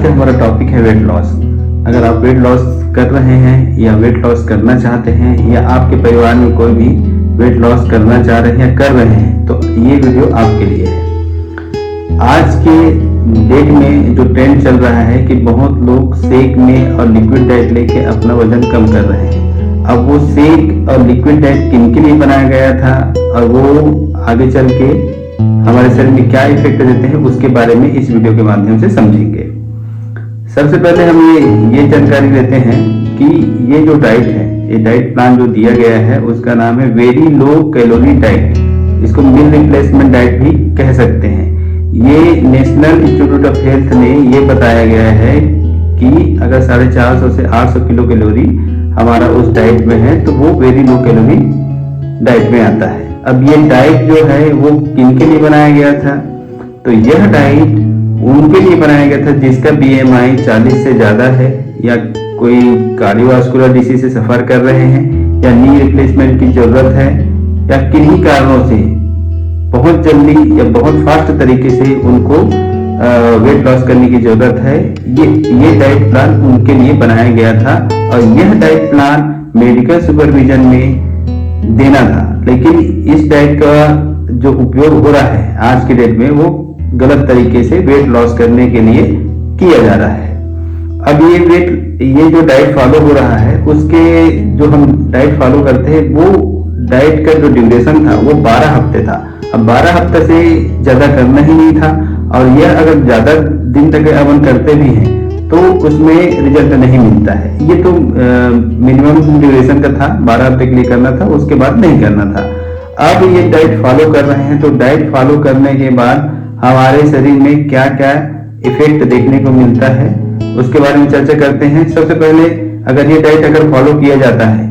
का हमारा टॉपिक है वेट लॉस। अगर आप वेट लॉस कर रहे हैं या वेट लॉस करना चाहते हैं या आपके परिवार में कोई भी वेट लॉस करना चाह रहे हैं या कर रहे हैं तो ये वीडियो आपके लिए है। आज के डेट में जो ट्रेंड चल रहा है कि बहुत लोग शेक में और लिक्विड डाइट लेके अपना वजन कम कर रहे हैं। अब वो शेक और लिक्विड डाइट किन के लिए बनाया गया था और वो आगे चल के हमारे शरीर में क्या इफेक्ट देते हैं उसके बारे में इस वीडियो के माध्यम से समझेंगे। सबसे पहले हम ये जानकारी लेते हैं कि ये जो डाइट है, ये डाइट प्लान जो दिया गया है उसका नाम है वेरी लो कैलोरी डाइट। इसको मील रिप्लेसमेंट डाइट भी कह सकते हैं। ये नेशनल इंस्टीट्यूट ऑफ हेल्थ ने ये बताया गया है कि अगर 450 से 800 किलो कैलोरी हमारा उस डाइट में है तो वो वेरी लो कैलोरी डाइट में आता है। अब ये डाइट जो है वो किन के लिए बनाया गया था? तो यह डाइट उनके लिए बनाया गया था जिसका BMI 40 से ज्यादा है या कोई कार्डियोवास्कुलर डिसीज से सफर कर रहे हैं या नी रिप्लेसमेंट की जरूरत है या किन्हीं कारणों से बहुत जल्दी या बहुत फास्ट तरीके से उनको वेट लॉस करने की जरूरत है। ये डाइट प्लान उनके लिए बनाया गया था और यह डाइट प्लान मेडिकल सुपरविजन में देना था। लेकिन इस डाइट का जो उपयोग हो रहा है आज की डेट में वो गलत तरीके से वेट लॉस करने के लिए किया जा रहा है। अब ये जो डाइट फॉलो हो रहा है उसके जो हम डाइट फॉलो करते हैं वो डाइट का जो ड्यूरेशन था वो 12 हफ्ते था। अब 12 हफ्ते से ज्यादा करना ही नहीं था और यह अगर ज्यादा दिन तक अमल करते भी हैं तो उसमें रिजल्ट नहीं मिलता है। ये तो मिनिमम ड्यूरेशन का था, 12 हफ्ते के लिए करना था, उसके बाद नहीं करना था। अब ये डाइट फॉलो कर रहे हैं तो डाइट फॉलो करने के बाद हमारे शरीर में क्या क्या इफेक्ट देखने को मिलता है उसके बारे में चर्चा करते हैं। सबसे पहले अगर ये डाइट अगर फॉलो किया जाता है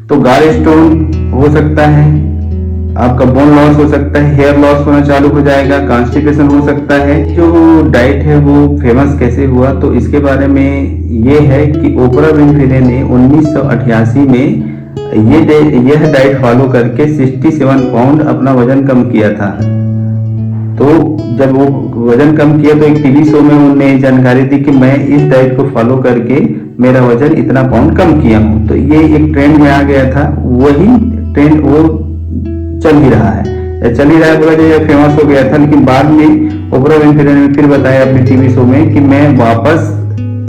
तो गॉल स्टोन हो सकता है, आपका बोन लॉस हो सकता है, हेयर लॉस होना चालू हो जाएगा, कॉन्स्टिपेशन हो सकता है। जो डाइट है वो फेमस कैसे हुआ तो इसके बारे में ये है कि ओपरा विनफ्रे ने 1988 में यह डाइट फॉलो करके 67 पाउंड अपना वजन कम किया था। तो जब वो वजन कम किया तो एक टीवी शो में उन्होंने जानकारी दी कि मैं इस डाइट को फॉलो करके मेरा वजन इतना पाउंड कम किया हूँ। तो ये एक ट्रेंड में आ गया था, वही ट्रेंड वो चल ही रहा है, चल ही रहा है बोला जाए, फेमस हो गया था। लेकिन बाद में ओपरा विनफ्रे ने फिर बताया अपने टीवी शो में कि मैं वापस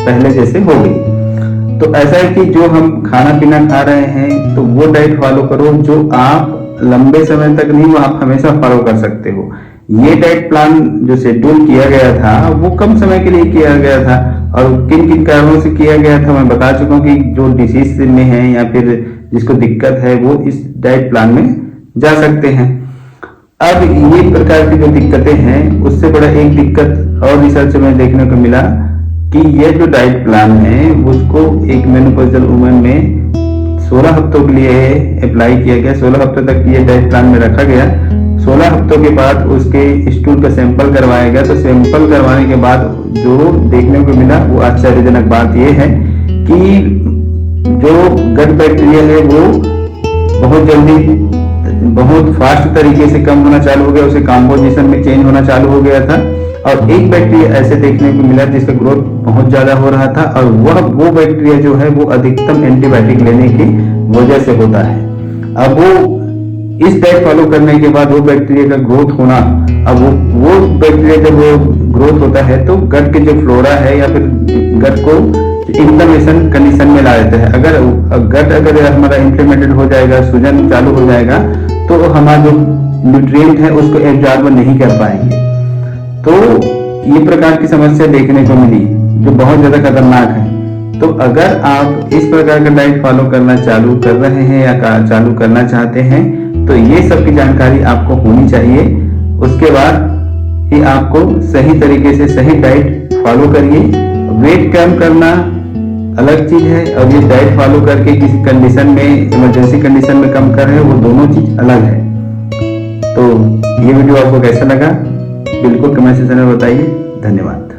पहले जैसे हो गई। तो ऐसा है कि जो हम खाना पीना खा रहे हैं तो वो डाइट फॉलो करो जो आप लंबे समय तक नहीं, वो आप हमेशा फॉलो कर सकते हो। ये डाइट प्लान जो शेड्यूल किया गया था वो कम समय के लिए किया गया था और किन किन कारणों से किया गया था मैं बता चुका हूँ कि जो डिसीज में है या फिर जिसको दिक्कत है वो इस डाइट प्लान में जा सकते हैं। अब ये प्रकार की जो दिक्कतें हैं उससे बड़ा एक दिक्कत और रिसर्च में देखने को मिला कि ये जो डाइट प्लान है उसको एक मेनोपॉजल वुमेन में 16 हफ्तों के लिए अप्लाई किया गया। 16 हफ्तों तक ये डाइट प्लान में रखा गया। 16 हफ्तों के बाद उसके स्टूल का सैंपल करवाया गया। तो सैंपल करवाने के बाद जो देखने को मिला वो आश्चर्यजनक बात ये है कि जो गट बैक्टीरिया है वो बहुत जल्दी बहुत फास्ट तरीके से कम होना चालू हो गया, उसे कॉम्पोजिशन में चेंज होना चालू हो गया था। और एक बैक्टीरिया ऐसे देखने को मिला जिसका ग्रोथ बहुत ज्यादा हो रहा था और वो बैक्टीरिया जो है वो अधिकतम एंटीबायोटिक लेने की वजह से होता है। अब वो इस डाइट फॉलो करने के बाद वो बैक्टीरिया का ग्रोथ होना, अब वो बैक्टीरिया जब वो ग्रोथ होता है तो गट के जो फ्लोरा है या फिर गट को इन्फ्लेमेशन कंडीशन में ला देता है। अगर गट हमारा इन्फ्लेमेटेड हो जाएगा, सूजन चालू हो जाएगा तो हमारा जो न्यूट्रिएंट है उसको एब्जॉर्ब नहीं कर पाएंगे। तो ये प्रकार की समस्या देखने को मिली जो बहुत ज्यादा खतरनाक है। तो अगर आप इस प्रकार का डाइट फॉलो करना चालू कर रहे हैं या चालू करना चाहते हैं तो ये सब की जानकारी आपको होनी चाहिए। उसके बाद ही आपको सही तरीके से सही डाइट फॉलो करिए। वेट कम करना अलग चीज है और ये डाइट फॉलो करके किसी कंडीशन में, इमरजेंसी कंडीशन में कम कर रहे हैं, वो दोनों चीज अलग है। तो ये वीडियो आपको कैसा लगा बिल्कुल कमेंट सेक्शन में बताइए। धन्यवाद।